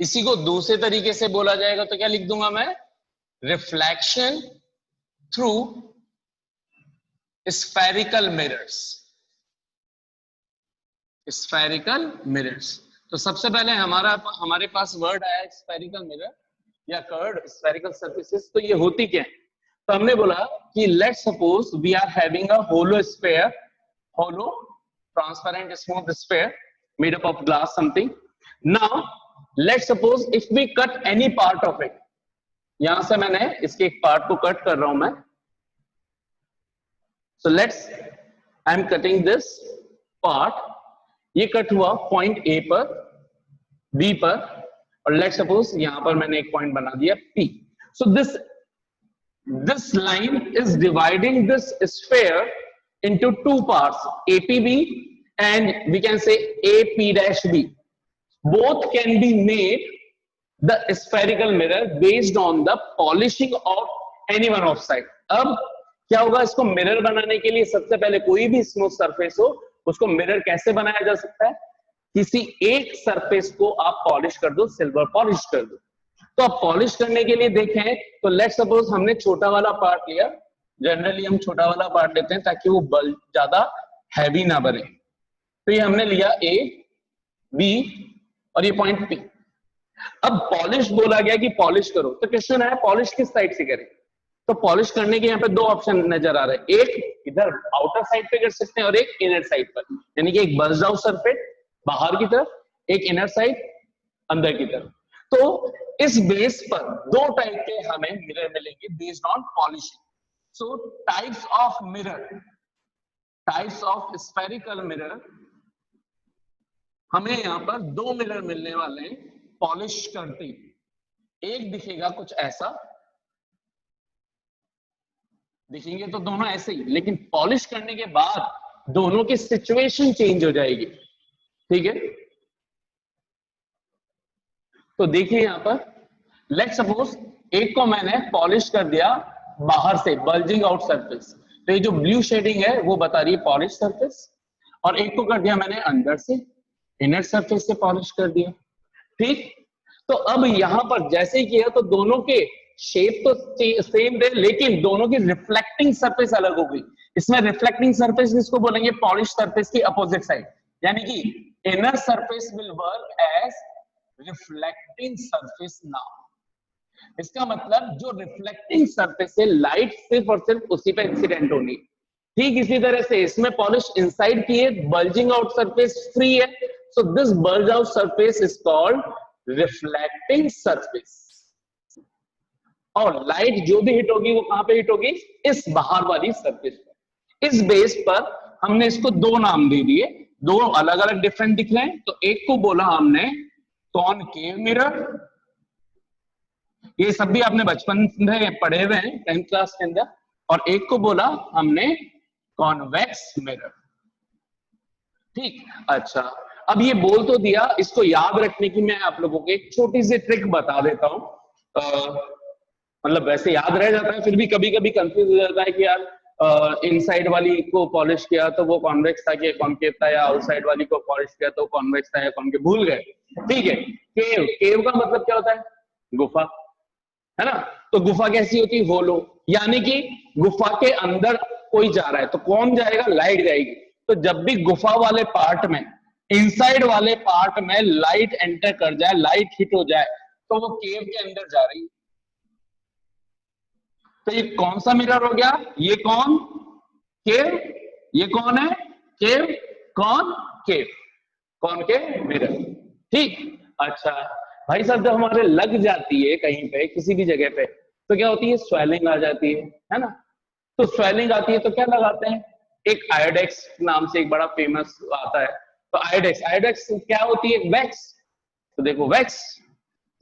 इसी को दूसरे तरीके से बोला जाएगा तो क्या लिख दूंगा मैं, reflection through spherical mirrors. Spherical mirrors, तो सबसे पहले हमारे पास वर्ड आया स्फेरिकल मिरर या कर्व्ड स्फेरिकल सर्फेसेस। तो ये होती क्या है, तो हमने बोला कि let's suppose we are having a hollow sphere, hollow transparent smooth sphere made up of glass something. Now let's suppose if we cut any part of it, यहां से मैंने इसके एक पार्ट को कट कर रहा हूं मैं। So let's I am cutting this part, ये कट हुआ पॉइंट ए पर, बी पर, और लेट्स सपोज यहां पर मैंने एक पॉइंट बना दिया P. So this line is dividing this sphere into two parts, APB and we can say AP-B. Both can be made the spherical mirror based on the polishing of any one of side. अब क्या होगा, इसको mirror बनाने के लिए सबसे पहले कोई भी स्मूथ सरफेस हो उसको मिरर कैसे बनाया जा सकता है, किसी एक सरफेस को आप पॉलिश कर दो, सिल्वर पॉलिश कर दो। तो अब पॉलिश करने के लिए देखें तो लेट्स सपोज हमने छोटा वाला पार्ट लिया, जनरली हम छोटा वाला पार्ट लेते हैं ताकि वो बल ज्यादा हैवी ना बने। तो ये हमने लिया ए, बी और ये पॉइंट पी। अब पॉलिश बोला गया कि पॉलिश करो, तो क्वेश्चन है पॉलिश किस साइड से करें। तो पॉलिश करने के यहाँ पे दो ऑप्शन नजर आ रहे हैं, एक इधर आउटर साइड पे कर सकते हैं और एक इनर साइड पर, यानी कि एक बर्स्ट आउट सरफेस बाहर की तरफ, एक इनर साइड अंदर की तरफ। तो इस बेस पर दो टाइप के हमें मिरर मिलेंगे based on polishing. So types of mirror, types of spherical mirror, हमें यहां पर दो मिरर मिलने वाले हैं पॉलिश करते। एक दिखेगा कुछ ऐसा, दिखेंगे तो दोनों ऐसे ही, लेकिन पॉलिश करने के बाद दोनों की सिचुएशन चेंज हो जाएगी। ठीक है, तो देखिए यहां पर लेट्स सपोज एक को मैंने पॉलिश कर दिया बाहर से, बल्जिंग आउट सरफेस, तो ये जो ब्लू शेडिंग है वो बता रही है पॉलिश सरफेस, और एक को कर दिया मैंने अंदर से, इनर सरफेस से पॉलिश कर दिया। ठीक, तो अब यहां पर जैसे ही किया तो दोनों के शेप तो सेम रहे, लेकिन दोनों की रिफ्लेक्टिंग सरफेस अलग हो गई। इसमें रिफ्लेक्टिंग सरफेस जिसको बोलेंगे पॉलिश सरफेस की अपोजिट साइड, यानी कि inner surface will work as reflecting surface. Now इसका मतलब जो रिफ्लेक्टिंग सरफेस है लाइट सिर्फ और सिर्फ उसी पे इंसिडेंट होनी। ठीक इसी तरह से इसमें पॉलिश इनसाइड की है, बल्जिंग आउट सरफेस फ्री है, so this bulge out surface is called reflecting surface. और लाइट जो भी हिट होगी वो कहां पे हिट होगी, इस बाहर वाली सरफेस पर। इस बेस पर हमने इसको दो नाम दे दिए, दो अलग अलग डिफरेंट दिख रहे हैं। तो एक को बोला हमने कॉनकेव मिरर, ये सब भी आपने बचपन में पढ़े हुए हैं 10th क्लास के अंदर, और एक को बोला हमने कॉन्वेक्स मिरर। ठीक, अच्छा अब ये बोल तो दिया, इसको याद रखने की मैं आप लोगों को एक छोटी सी ट्रिक बता देता हूं। मतलब वैसे याद रह जाता है, फिर भी कभी कभी कंफ्यूज हो जाता है कि यार इनसाइड वाली को पॉलिश किया तो वो कॉन्वेक्स था कि कॉनकेव था, या आउटसाइड वाली को पॉलिश किया तो कॉन्वेक्स था या कॉनकेव, भूल गए। ठीक है, केव, केव का मतलब क्या होता है, गुफा, है ना। तो गुफा कैसी होती है, होलो, यानी कि गुफा के अंदर कोई जा रहा है तो कौन जाएगा, लाइट जाएगी। तो जब भी गुफा वाले पार्ट में, इनसाइड वाले पार्ट में लाइट एंटर कर जाए, लाइट हिट हो जाए, तो वो केव के अंदर जा रही है। तो ये कौन सा मिरर हो गया, ये कौन केव, ये कौन है केव, कौन केव, कौन के मिरर। ठीक, अच्छा भाई साहब जब हमारे लग जाती है कहीं पे किसी भी जगह पे तो क्या होती है, स्वेलिंग आ जाती है ना। तो स्वेलिंग आती है तो क्या लगाते हैं, एक आयोडेक्स नाम से एक बड़ा फेमस आता है। तो आयोडेक्स, आयोडेक्स क्या होती है, वैक्स। तो देखो वैक्स,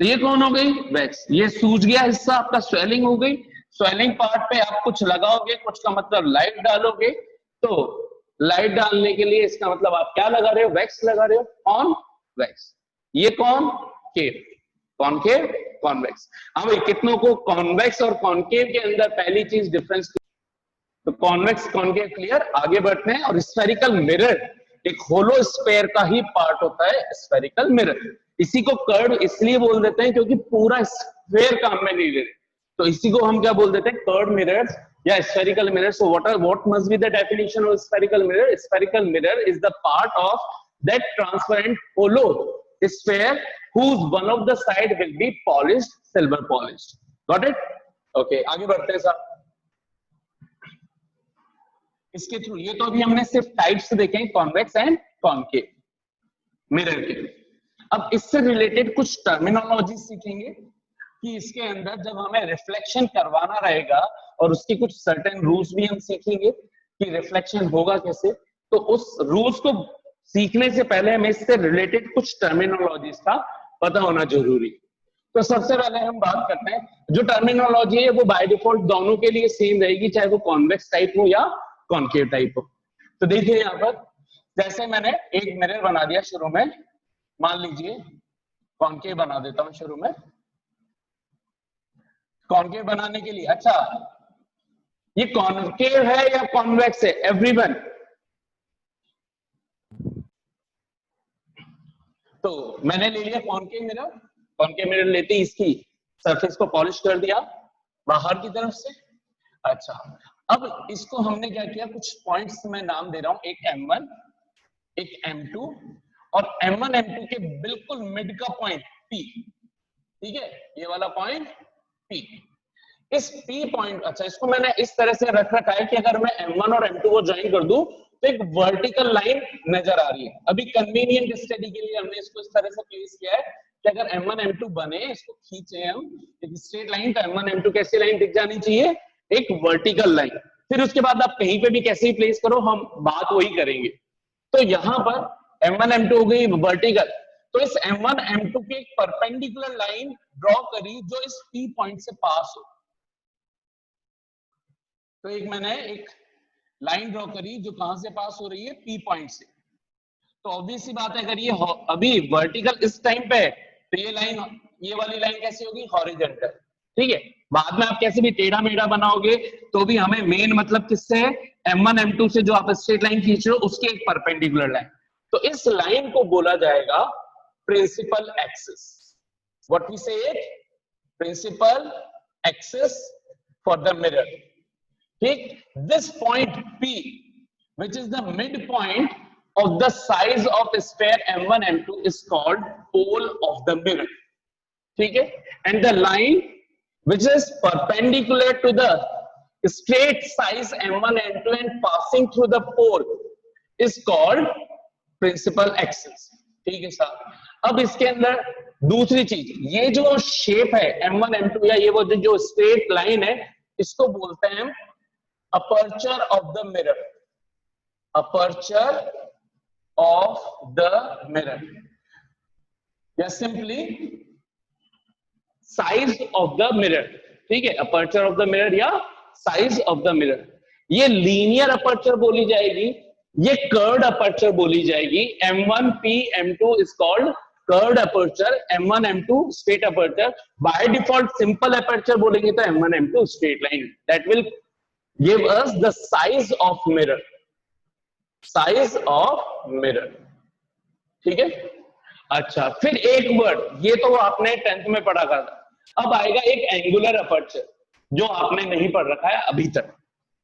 तो ये कौन हो गई, वैक्स। ये सूज गया हिस्सा आपका, स्वेलिंग हो गई। स्वेलिंग पार्ट पे आप कुछ लगाओगे, कुछ का मतलब लाइट डालोगे, तो लाइट डालने के लिए इसका मतलब आप क्या लगा रहे हो, वैक्स लगा रहे हो, ऑन वैक्स। ये कौन केव, कॉनकेव, कॉन्वेक्स। हाँ भाई, कितनों को कॉन्वेक्स और कॉनकेव के अंदर पहली चीज डिफरेंस, तो कॉन्वेक्स कॉनकेव क्लियर। आगे बढ़ते हैं, और स्फेरिकल मिरर, एक होलो स्फेयर का ही पार्ट होता है स्फेरिकल मिरर। इसी को कर्व इसलिए बोल देते हैं क्योंकि पूरा स्फेयर काम में नहीं ले रहे, तो इसी को हम क्या बोल देते हैं, कर्व मिरर या spherical mirror. So what must be the definition of spherical mirror? Spherical mirror is the part of that transparent hollow sphere whose one of the side will be polished, silver polished. Got it? Okay, आगे बढ़ते हैं साहब इसके through. ये तो अभी हमने सिर्फ टाइप्स देखे हैं, कॉन्वेक्स एंड कॉनकेव मिरर के। अब इससे रिलेटेड कुछ टर्मिनोलॉजी सीखेंगे कि इसके अंदर जब हमें रिफ्लेक्शन करवाना रहेगा, और उसके कुछ सर्टेन रूल्स भी हम सीखेंगे कि रिफ्लेक्शन होगा कैसे। तो उस रूल्स को सीखने से पहले हमें इससे रिलेटेड कुछ टर्मिनोलॉजीज का पता होना जरूरी। तो सबसे पहले हम बात करते हैं, जो टर्मिनोलॉजी है वो बाय डिफॉल्ट दोनों के लिए सेम रहेगी, चाहे वो कॉन्वेक्स टाइप हो या कॉनकेव टाइप हो। तो देखिए यहाँ पर, जैसे मैंने एक मिरर बना दिया शुरू में, मान लीजिए कॉनकेव बना देता हूं शुरू में। कॉनकेव बनाने के लिए, अच्छा ये कॉनकेव है या कॉन्वेक्स है एवरीवन? तो मैंने ले लिया कॉनकेव मिरर। कॉनकेव मिरर लेते ही इसकी सरफेस को पॉलिश कर दिया बाहर की तरफ से। अच्छा, अब इसको हमने क्या किया, कुछ पॉइंट्स मैं नाम दे रहा हूं, एक M1, एक M2 और M1 M2 के बिल्कुल मिड का पॉइंट P, ठीक है, ये वाला पॉइंट P। इस P पॉइंट, अच्छा इसको मैंने इस तरह से रख रखा है कि अगर मैं M1 और M2 को ज्वाइन कर दूं तो एक वर्टिकल लाइन नजर आ रही है। अभी कन्वीनियंट स्टडी के लिए हमने इसको इस तरह से प्लेस किया है कि अगर M1 M2 बने, इसको खींचे हम एक स्ट्रेट लाइन, तो M1 M2 कैसी लाइन दिख जानी चाहिए, एक वर्टिकल लाइन। फिर उसके बाद आप कहीं पे भी कैसे ही प्लेस करो, हम बात वही करेंगे। तो यहां पर M1 M2 हो गई वर्टिकल, तो इस M1 M2 की एक परपेंडिकुलर लाइन ड्रॉ करी जो इस P पॉइंट से पास हो। तो एक मैंने एक लाइन ड्रॉ करी जो कहां से पास हो रही है, P पॉइंट से। तो ऑब्वियस सी बात है, अगर ये अभी वर्टिकल इस टाइम पे है तो ये लाइन, ये वाली लाइन कैसी होगी, हॉरिजॉन्टल, ठीक है। बाद में आप कैसे भी टेढ़ा मेढ़ा बनाओगे तो भी हमें मेन मतलब किससे है, M1 M2 से जो आप स्ट्रेट लाइन खींच रहे हो उसकी एक परपेंडिकुलर लाइन। तो इस लाइन को बोला जाएगा principal axis. What we say it, principal axis for the mirror, ठीक। This point P which is the midpoint of the size of the sphere M1 M2 is called pole of the mirror, ठीक है। and the line which is perpendicular to the straight size M1 M2 and passing through the pole is called principal axis, ठीक है sir. अब इसके अंदर दूसरी चीज, ये जो शेप है M1 M2 या ये वो जो स्ट्रेट लाइन है, इसको बोलते हैं aperture of the mirror, aperture of the mirror या simply size of the mirror, ठीक है। aperture of the mirror या size of the mirror, ये linear aperture बोली जाएगी, ये curved aperture बोली जाएगी। M1 P M2 is called curved aperture, M1 M2 straight aperture। by default simple aperture बोलेंगे तो M1 M2 straight line, that will give us the size of mirror, size of mirror, ठीक है। अच्छा, फिर एक word, ये तो आपने 10th में पढ़ा था। अब आएगा एक एंगुलर अपर्चर जो आपने नहीं पढ़ रखा है अभी तक।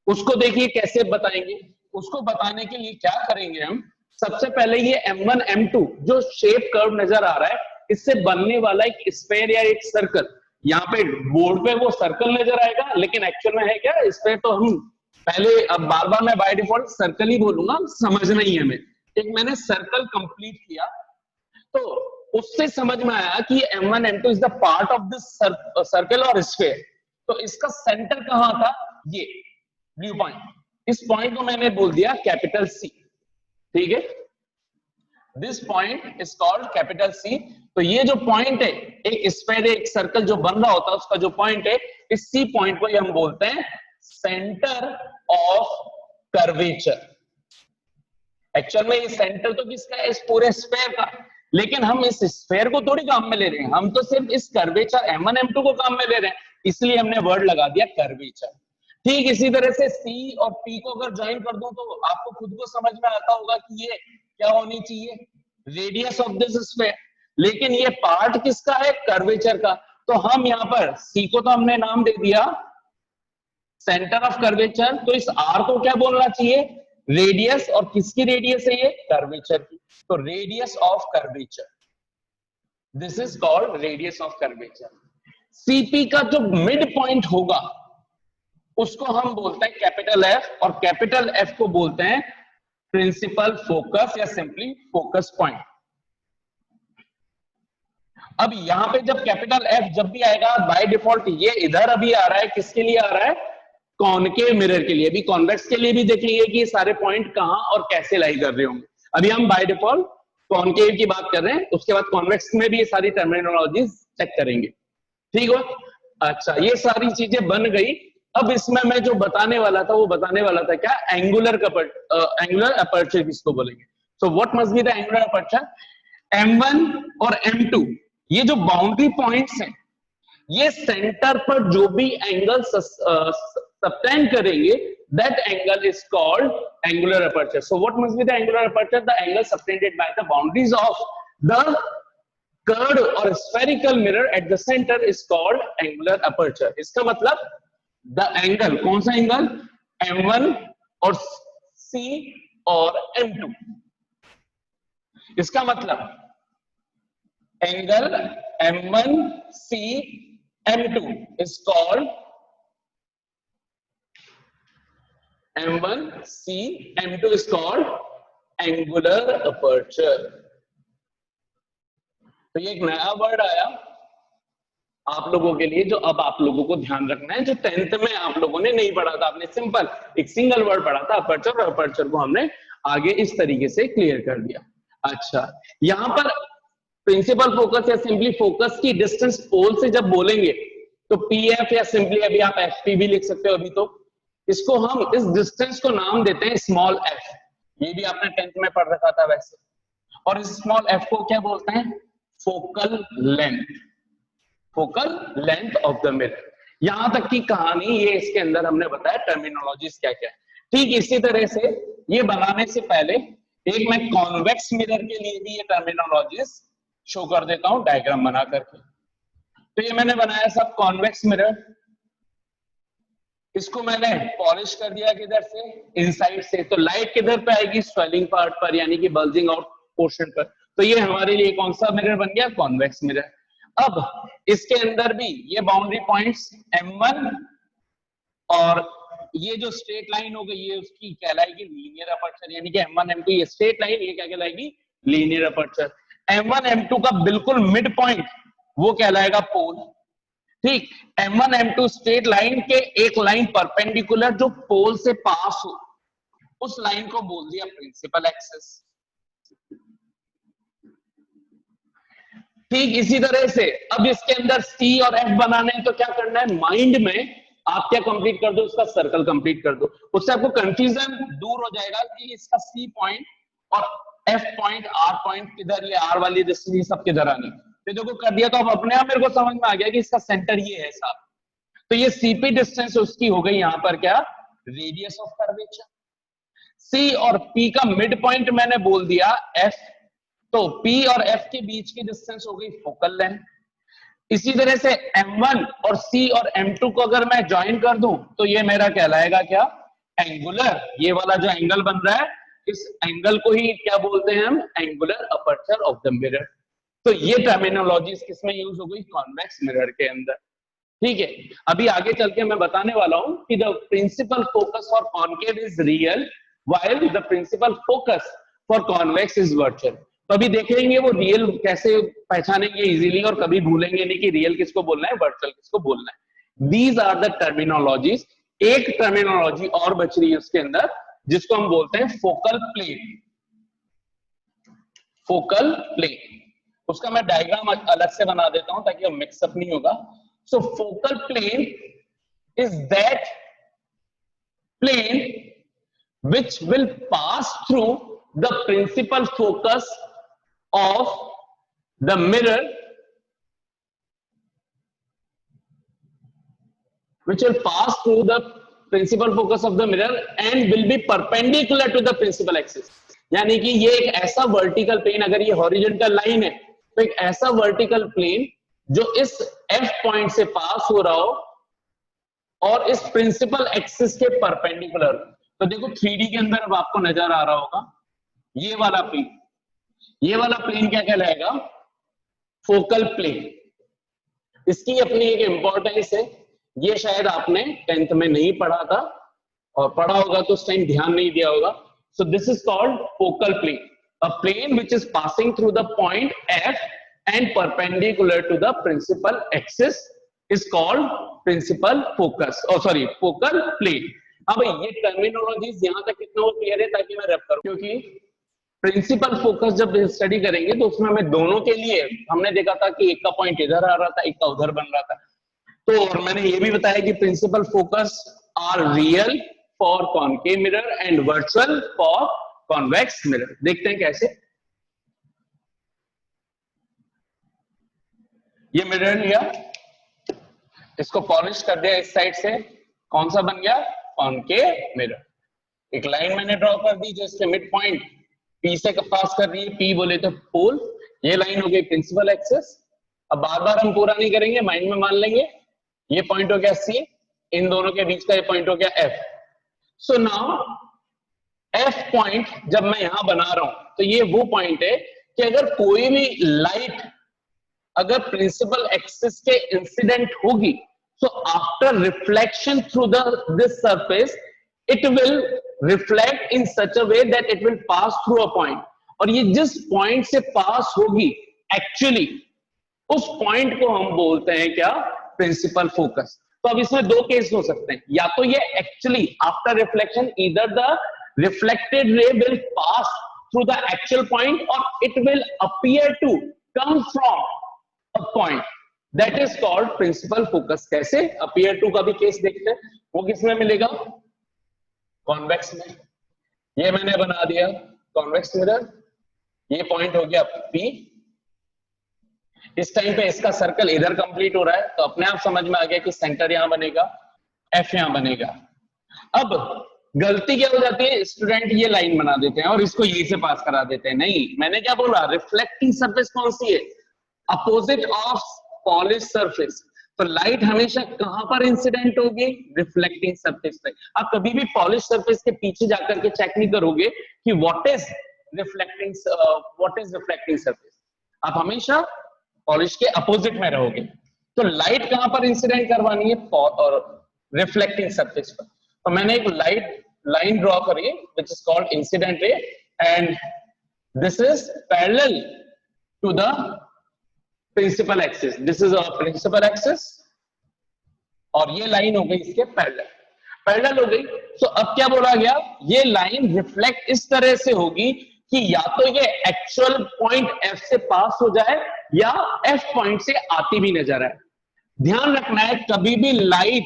उसको देखिए कैसे बताएंगे। उसको बताने के लिए क्या करेंगे हम, सबसे पहले ये M1 M2 जो शेप कर्व नजर आ रहा है, इससे बनने वाला एक स्फेयर या एक सर्कल, यहाँ पे बोर्ड पे वो सर्कल नजर आएगा, लेकिन एक्चुअल में है क्या इस पे, तो हम पहले, अब बार बार मैं बाय डिफॉल्ट सर्कल ही बोलूंगा, समझना ही है हमें। एक मैंने सर्कल कंप्लीट किया तो उससे समझ में आया कि M1 M2 is the part of this circle और स्फेयर। तो इसका सेंटर कहां था, ये ब्लू पॉइंट, इस पॉइंट को मैंने बोल दिया कैपिटल C, ठीक है। This point is called capital C। तो ये जो पॉइंट है, एक स्फेयर एक सर्कल जो बन रहा होता है उसका जो पॉइंट है, इस C पॉइंट को हम बोलते हैं सेंटर ऑफ कर्वेचर। एक्चुअल में ये सेंटर तो किसका है, इस पूरे स्फेयर का, लेकिन हम इस स्फेयर को थोड़ी काम में ले रहे हैं, हम तो सिर्फ इस कर्वेचर M1 M2 को काम में ले रहे हैं, इसलिए हमने वर्ड लगा दिया कर्वेचर। ठीक इसी तरह से C और P को अगर ज्वाइन कर दूं तो आपको खुद को समझ में आता होगा कि ये क्या होनी चाहिए, रेडियस ऑफ दिस स्फीयर। लेकिन ये पार्ट किसका है, कर्वेचर का। तो हम यहाँ पर सी को तो हमने नाम दे दिया सेंटर ऑफ कर्वेचर, तो इस आर को क्या बोलना चाहिए, रेडियस। और किसकी रेडियस है ये, कर्वेचर की। तो radius of curvature, this is called radius of curvature. CP का जो मिड पॉइंट होगा उसको हम बोलते हैं कैपिटल एफ, और कैपिटल एफ को बोलते हैं प्रिंसिपल फोकस या सिंपली फोकस पॉइंट। अब यहां पे जब कैपिटल एफ जब भी आएगा बाय डिफॉल्ट ये इधर अभी आ रहा है, किसके लिए आ रहा है, कॉनकेव मिरर के लिए। अभी कॉन्वेक्स के लिए भी देखेंगे कि ये सारे पॉइंट कहां और कैसे लाई कर रहे होंगे। अभी हम बाय डिफॉल्ट कॉनकेव की बात कर रहे हैं, उसके बाद कॉन्वेक्स में भी ये सारी टर्मिनोलॉजीज चेक करेंगे, ठीक हो। अच्छा, ये सारी चीजें बन गई। अब इसमें मैं जो बताने वाला था वो बताने वाला था क्या, एंगुलर एंगुलर अपर्चर किसको बोलेंगे। सो what must be the angular aperture, M1 और M2 ये जो बाउंड्री पॉइंट्स हैं, ये सेंटर पर जो भी एंगल सबटेंड करेंगे, that angle is called angular aperture. So what must be the angular aperture, the angle subtended by the boundaries of the curved or spherical mirror at the center is called angular aperture. इसका मतलब the angle, कौन सा angle, M1 और C और M2। इसका मतलब angle M1 C M2 is called M1 C M2 is called angular aperture। तो ये एक नया वर्ड आया आप लोगों के लिए, जो अब आप लोगों को ध्यान रखना है, जो 10th में आप लोगों ने नहीं पढ़ा था। आपने सिंपल एक सिंगल वर्ड पढ़ा था अपर्चर, और अपर्चर को हमने आगे इस तरीके से क्लियर कर दिया। अच्छा, यहां पर प्रिंसिपल फोकस या सिंपली फोकस की डिस्टेंस पोल से जब बोलेंगे तो पीएफ या सिंपली अभी आप एफपी भी लिख सकते हो। अभी तो इसको हम इस डिस्टेंस को नाम देते हैं स्मॉल एफ, ये भी आपने 10th में पढ़ रखा था वैसे। और इस स्मॉल एफ को क्या बोलते हैं, focal length, focal length of the mirror. यहां तक की कहानी ये इसके अंदर हमने बताया टर्मिनोलॉजीज क्या क्या है। ठीक इसी तरह से ये बनाने से पहले एक मैं कॉन्वेक्स मिरर के लिए भी ये टर्मिनोलॉजीज शो कर देता हूं डायग्राम बना करके। तो ये मैंने बनाया सब कॉन्वेक्स मिरर, इसको मैंने पॉलिश कर दिया किधर से, इनसाइड से। तो लाइट किधर पे आएगी, स्वेलिंग पार्ट पर, यानी कि बल्जिंग आउट पोर्शन पर। तो ये हमारे लिए कौन सा मिरर बन गया, कॉन्वेक्स मिरर। अब इसके अंदर भी ये बाउंड्री पॉइंट्स M1 और ये जो स्ट्रेट लाइन हो गई ये उसकी कहलाएगी लीनियर अपर्चर, यानी कि M1 M2 ये स्ट्रेट लाइन, ये क्या कहलाएगी, लीनियर अपर्चर। M1 M2 का बिल्कुल मिड पॉइंट वो कहलाएगा पोल। ठीक, M1 M2 स्ट्रेट लाइन के एक लाइन परपेंडिकुलर जो पोल से पास हो, उस लाइन को बोल दिया प्रिंसिपल एक्सिस। ठीक इसी तरह से अब इसके अंदर C और F बनाने हैं, तो क्या करना है, माइंड में आप क्या कंप्लीट कर दो, उसका सर्कल कंप्लीट कर दो। उससे आपको कंफ्यूजन दूर हो जाएगा कि इसका C पॉइंट और F पॉइंट, R पॉइंट किधर, ये R वाली डिस्टेंस सब किधर आनी। तो देखो कर दिया तो अब अपने आप मेरे को समझ में आ गया कि इसका सेंटर ये है साहब। तो ये CP डिस्टेंस उसकी हो गई यहां पर क्या, रेडियस ऑफ कर्वेचर। C और P का मिड पॉइंट मैंने बोल दिया F, तो P और F के बीच की डिस्टेंस हो गई फोकल लेंथ। इसी तरह से M1 और C और M2 को अगर मैं ज्वाइन कर दूं तो ये मेरा कहलाएगा क्या, एंगुलर। ये वाला जो एंगल बन रहा है, इस एंगल को ही क्या बोलते हैं हम, angular aperture of the mirror. तो ये टर्मिनोलॉजीज किसमें यूज हो गई, कॉन्वेक्स मिरर के अंदर। ठीक है, अभी आगे चल के मैं बताने वाला हूं कि the principal focus for concave is real while the principal focus for convex is virtual. तो अभी देखेंगे वो रियल कैसे पहचानेंगे इजीली, और कभी भूलेंगे नहीं कि रियल किसको बोलना है, वर्चुअल किसको बोलना है। These are the terminologies. एक टर्मिनोलॉजी और बच रही है उसके अंदर, जिसको हम बोलते हैं फोकल प्लेन। फोकल प्लेन, उसका मैं डायग्राम अलग से बना देता हूं ताकि वो मिक्सअप नहीं होगा। So focal plane is that plane which will pass through the principal focus of the mirror, which will pass through the principal focus of the mirror and will be perpendicular to the principal axis। यानी कि ये एक ऐसा vertical plane, अगर ये horizontal line है तो एक ऐसा वर्टिकल प्लेन जो इस एफ पॉइंट से पास हो रहा हो और इस प्रिंसिपल एक्सिस के परपेंडिकुलर। तो देखो 3D के अंदर अब आपको नजर आ रहा होगा ये वाला प्लेन, ये वाला प्लेन क्या कहलाएगा? Focal plane. इसकी अपनी एक इंपॉर्टेंस है, ये शायद आपने 10th में नहीं पढ़ा था, और पढ़ा होगा तो उस टाइम ध्यान नहीं दिया होगा। So this is called focal plane, a plane which is passing through the point F and perpendicular to the principal axis is called principal focus, sorry focal plane. अब ये टर्मिनोलॉजीज यहां तक कितना क्लियर है ताकि मैं रेफ करूं, क्योंकि प्रिंसिपल फोकस जब स्टडी करेंगे तो उसमें हमें दोनों के लिए, हमने देखा था कि एक का पॉइंट इधर आ रहा था, एक का उधर बन रहा था। तो और मैंने ये भी बताया कि principal focus are real for concave mirror and virtual for convex mirror. देखते हैं कैसे। ये मिरर लिया, इसको पॉलिश कर दिया इस साइड से, कौन सा बन गया? Concave mirror. एक लाइन मैंने ड्रॉ कर दी जो इसके मिड पॉइंट पी से पास कर रही है, पी बोले तो पोल, ये लाइन हो गई प्रिंसिपल एक्सिस। अब बार बार हम पूरा नहीं करेंगे, माइंड में मान लेंगे ये पॉइंट हो गया सी, इन दोनों के बीच का ये पॉइंट हो गया F. So now F point जब मैं यहां बना रहा हूं तो ये वो पॉइंट है कि अगर कोई भी लाइट अगर प्रिंसिपल एक्सिस के इंसिडेंट होगी, so after reflection through this surface it will reflect in such a way that it will pass through a point, और ये जिस पॉइंट से पास होगी एक्चुअली उस पॉइंट को हम बोलते हैं क्या? Principal focus. तो अब इसमें दो केस हो सकते हैं, या तो ये actually after reflection either the reflected ray will pass through the actual point और it will appear to come from a point, that is called principal focus. कैसे? अपीयर टू का भी केस देखते हैं, वो किसमें मिलेगा? कॉन्वेक्स में। ये मैंने बना दिया कॉन्वेक्स मिरर, ये पॉइंट हो गया P। इस टाइम पे इसका सर्कल इधर कंप्लीट हो रहा है, तो अपने आप समझ में आ गया कि सेंटर यहां बनेगा, F यहां बनेगा। अब गलती क्या हो जाती है, स्टूडेंट ये लाइन बना देते हैं और इसको यहीं से पास करा देते हैं। नहीं, मैंने क्या बोला? रिफ्लेक्टिंग सरफेस कौन सी है? Opposite of polish surface. तो लाइट हमेशा कहां पर इंसिडेंट होगी? रिफ्लेक्टिंग सरफेस पे। आप कभी भी पॉलिश सरफेस के पीछे जाकर के चेक नहीं करोगे कि व्हाट इज रिफ्लेक्टिंग सरफेस, आप हमेशा पॉलिश के अपोजिट में रहोगे। तो लाइट कहां पर इंसिडेंट करवानी है? और रिफ्लेक्टिंग सरफेस पर। तो मैंने एक लाइन ड्रॉ करी which is called incident ray, and this is parallel to the principal axis. This is our principal axis और ये लाइन हो गई इसके पैरेलल हो गई। तो अब क्या बोला गया? ये लाइन रिफ्लेक्ट इस तरह से होगी कि या तो ये एक्चुअल पॉइंट F से पास हो जाए या F पॉइंट से आती भी नजर आए। ध्यान रखना है, कभी भी लाइट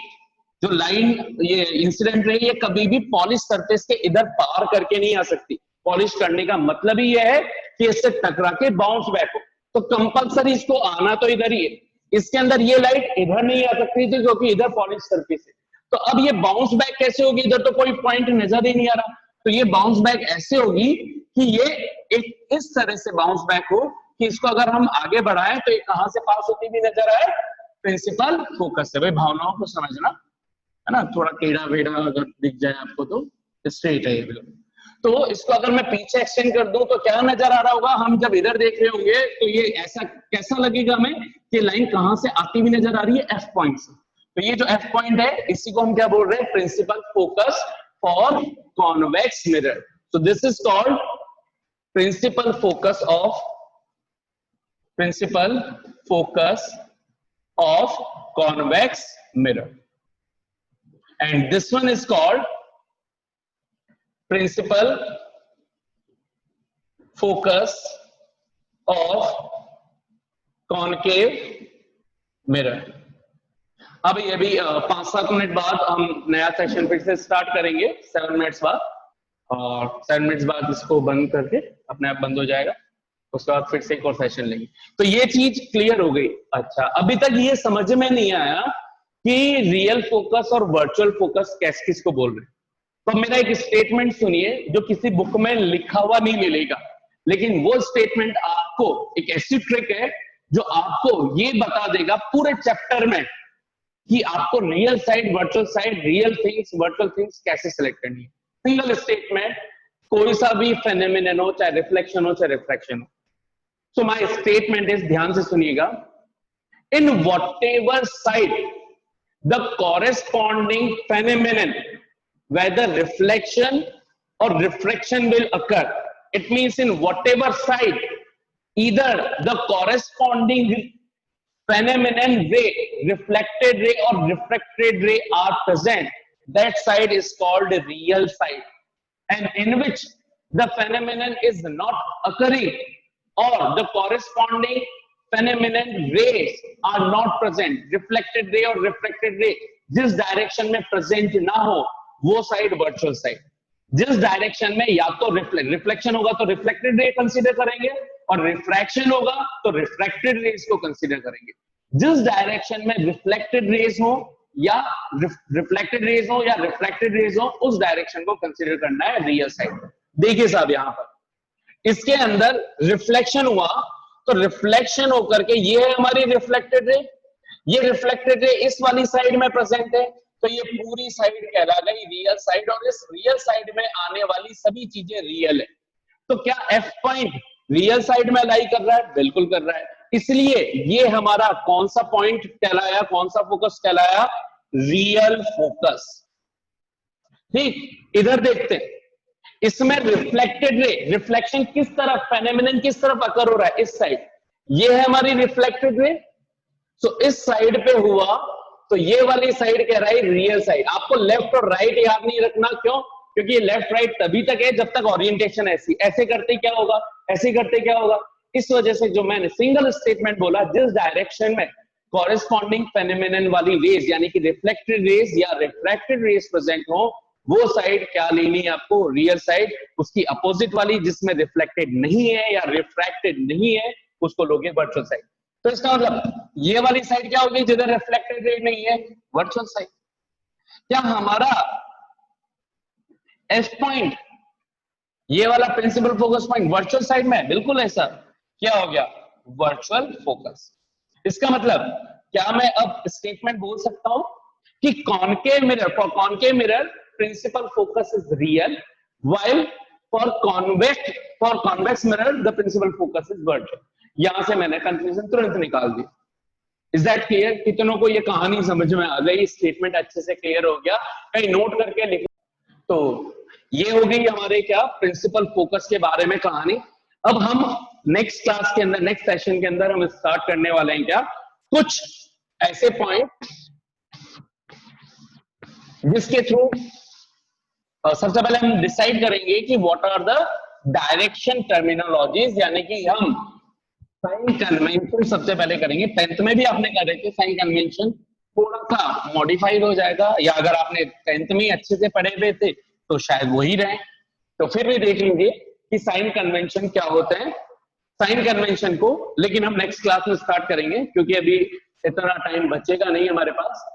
जो लाइन ये इंसिडेंट रे, ये कभी भी पॉलिश सरफेस के इधर पार करके नहीं आ सकती। पॉलिश करने का मतलब ही यह है कि इससे टकरा के बाउंस बैक हो, तो कंपलसरी इसको आना तो इधर ही है। इसके अंदर ये लाइट इधर नहीं आ सकती थी क्योंकि इधर पॉलिश सरफेस है। तो अब ये बाउंस बैक कैसे होगी? इधर तो कोई पॉइंट नजर ही नहीं आ रहा, तो ये बाउंस बैक ऐसे होगी कि ये एक इस तरह से बाउंस बैक हो कि इसको अगर हम आगे बढ़ाएं तो ये कहां से पास होती भी नजर आए? प्रिंसिपल फोकस से। भाई भावनाओं को समझना है ना, थोड़ा टेढ़ा वेढ़ा अगर दिख जाए आपको तो स्ट्रेट है ये बिल्कुल। तो इसको अगर मैं पीछे एक्सटेंड कर दूं तो क्या नजर आ रहा होगा? हम जब इधर देख रहे होंगे तो ये ऐसा कैसा लगेगा हमें कि लाइन कहां से आती भी नजर आ रही है? F पॉइंट से। तो ये जो F पॉइंट है इसी को हम क्या बोल रहे हैं? Principal focus for convex mirror. So this is called principal focus of convex mirror, and this one is called principal focus of concave mirror। अब ये भी 5-7 मिनट बाद हम नया सेशन फिर से स्टार्ट करेंगे 7 मिनट्स बाद, और 7 मिनट्स बाद इसको बंद करके अपने आप बंद हो जाएगा, उसके बाद फिर से एक और सेशन लेंगे। तो ये चीज क्लियर हो गई। अच्छा, अभी तक ये समझ में नहीं आया कि रियल फोकस और वर्चुअल फोकस किसको बोल रहे हैं। तो मेरा एक स्टेटमेंट सुनिए जो किसी बुक में लिखा हुआ नहीं मिलेगा, लेकिन वो स्टेटमेंट आपको एक ऐसी ट्रिक है जो आपको ये बता देगा पूरे चैप्टर में कि आपको real side, virtual side, real things, virtual things कैसे सिलेक्ट करनी है। सिंगल स्टेटमेंट, कोई सा भी फेनोमेनन हो, चाहे रिफ्लेक्शन हो चाहे रिफ्रैक्शन हो। सो माय स्टेटमेंट इज, ध्यान से सुनिएगा, in whatever side the corresponding phenomenon whether reflection or refraction will occur, it means in whatever side either the corresponding phenomenon ray, reflected ray or refracted ray are present, that side is called a real side. And in which the phenomenon is not occurring or the corresponding phenomenon rays are not present, reflected ray or refracted ray जिस direction में present ना हो वो side virtual side. जिस direction में या तो reflection होगा तो रिफ्लेक्टेड रे कंसीडर करेंगे और रिफ्रैक्शन होगा तो रिफ्रैक्टेड रेज को कंसीडर करेंगे। जिस डायरेक्शन में रिफ्लेक्टेड रेज हो या रिफ्लेक्टेड रेज हो या रिफ्रैक्टेड रेज हो उस डायरेक्शन को कंसीडर करना है रियल साइड। देखिए साहब यहां पर इसके अंदर रिफ्लेक्शन हुआ तो रिफ्लेक्शन होकर के ये है हमारी रिफ्लेक्टेड रे, ये रिफ्लेक्टेड रे इस वाली साइड में प्रेजेंट है तो ये पूरी साइड कहला गई रियल साइड, और इस रियल साइड में आने वाली सभी चीजें रियल है। तो क्या एफ पॉइंट रियल साइड में लाई कर रहा है? बिल्कुल कर रहा है। इसलिए ये हमारा कौन सा पॉइंट कहलाया, कौन सा फोकस कहलाया? Real focus. ठीक, इधर देखते हैं, इसमें रिफ्लेक्टेड रे, रिफ्लेक्शन किस तरफ, फेनोमेनन किस तरफ अकर हो रहा है? इस साइड। ये है हमारी रिफ्लेक्टेड रे, तो इस साइड पे हुआ तो ये वाली साइड कह रहा है रियल साइड। आपको लेफ्ट और राइट याद नहीं रखना, क्यों? क्योंकि ये लेफ्ट राइट तभी तक है जब तक ओरिएंटेशन ऐसी, ऐसे करते क्या होगा, ऐसे करते क्या होगा। इस वजह से जो मैंने सिंगल स्टेटमेंट बोला, जिस डायरेक्शन में कॉरेस्पॉन्डिंग फेनोमेनन वाली रेज यानी कि रिफ्लेक्टेड रेज या रिफ्रैक्टेड रेज प्रेजेंट हो वो साइड क्या लेनी है आपको? Real side. उसकी अपोजिट वाली जिसमें रिफ्लेक्टेड नहीं है या रिफ्रैक्टेड नहीं है उसको लोगे वर्चुअल साइड। तो इसका मतलब ये वाली साइड क्या होगी जिधर रिफ्लेक्टेड रे नहीं है? Virtual side. क्या हमारा एफ पॉइंट ये वाला principal focus point virtual side में है? बिल्कुल ऐसा। क्या हो गया? Virtual focus. इसका मतलब क्या मैं अब स्टेटमेंट बोल सकता हूं कि concave mirror, for concave mirror principal focus is real while for convex mirror the principal focus is virtual. यहां से मैंने कंक्लूजन तुरंत निकाल दी। Is that clear? कितनों को ये कहानी समझ में आ गई? स्टेटमेंट अच्छे से क्लियर हो गया? कहीं नोट करके लिख। तो ये हो गई हमारे क्या प्रिंसिपल फोकस के बारे में कहानी। अब हम नेक्स्ट क्लास के अंदर, नेक्स्ट सेशन के अंदर हम स्टार्ट करने वाले हैं क्या कुछ ऐसे पॉइंट जिसके थ्रू सबसे पहले हम डिसाइड करेंगे कि what are the direction terminologies, यानी कि हम साइन कन्वेंशन सबसे पहले करेंगे। 10th में भी आपने कर रहे थे साइन कन्वेंशन, थोड़ा सा मॉडिफाइड हो जाएगा, या अगर आपने 10th में अच्छे से पढ़े हुए थे तो शायद वही रहे, तो फिर भी देख लीजिए कि साइन कन्वेंशन क्या होते हैं, साइन कन्वेंशन को। लेकिन हम नेक्स्ट क्लास में स्टार्ट करेंगे क्योंकि अभी इतना टाइम बचेगा नहीं हमारे पास।